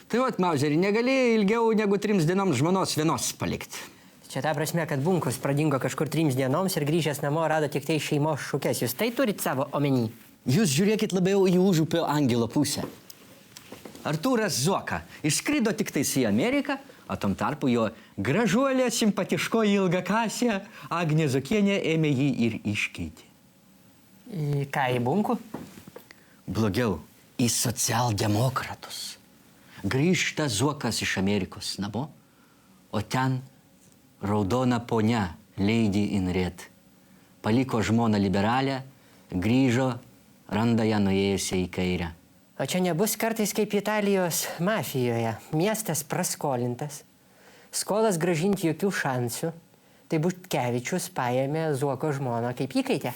Tai vat, Mauzerį, negali ilgiau negu 3 dienoms žmonos vienos palikti. Čia ta prasme, kad Bunkus pradingo kažkur 3 dienoms ir grįžęs namo rado tik tai šeimos šukes. Jūs tai turit savo omeny? Jūs žiūrėkit labiau į užupio angelo pusę. Artūras Zuoka išskrido tik tais į Ameriką, o tam tarpu jo gražuolė, simpatiškoji ilgakasė Agnė Zuokienė ėmė jį ir iškeitė. Į ką, į Bunkų? Blogiau, į socialdemokratus. Grįžta Zuokas iš Amerikos namo, o ten raudona ponia Lady in Red. Paliko žmoną liberalę, grįžo, randa ją nuėjusią į kairę. O čia nebus kartais kaip Italijos mafijoje. Miestas praskolintas, skolas gražinti jokių šansų. Tai Butkevičius paėmė Zuoko žmoną kaip įkaitę.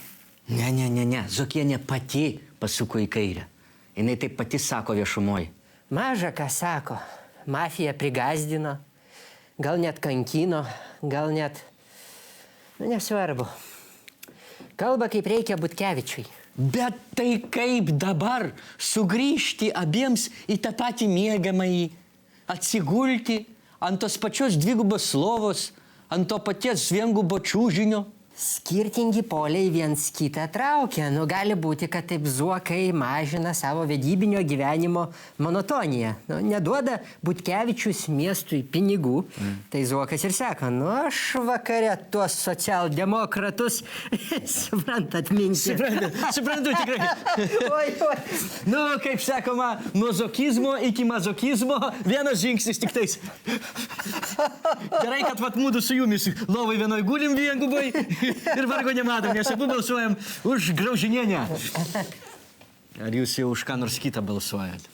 Ne. Zuokienė pati pasuko į kairę. Jinai taip pati sako viešumoj. Maža ką sako. Mafija prigazdino, gal net kankino, gal net... nesvarbu. Kalba kaip reikia Butkevičiui. Bet tai kaip dabar sugrįžti abiems į tą patį miegamąjį, atsigulti ant tos pačios dvigubos lovos, ant to paties viengubo čiužinio? Skirtingi poliai viens kitą traukia. Gali būti, kad taip Zuokai mažina savo vedybinio gyvenimo monotoniją. Neduoda Butkevičius miestui pinigų. Tai Zuokas ir sako, aš vakare tuos socialdemokratus, suprantat mintį. Suprantu tikrai. Oi. Kaip sakoma, nuo zokizmo iki mazokizmo vienas žingsnis tik tais. Gerai, kad vat mūdu su jumis lovai vienoj gulim viengubai. Ir vargo nematom, nes abu balsuojam už Graužinienę. Ar jūs jau už ką nors kitą balsuojat?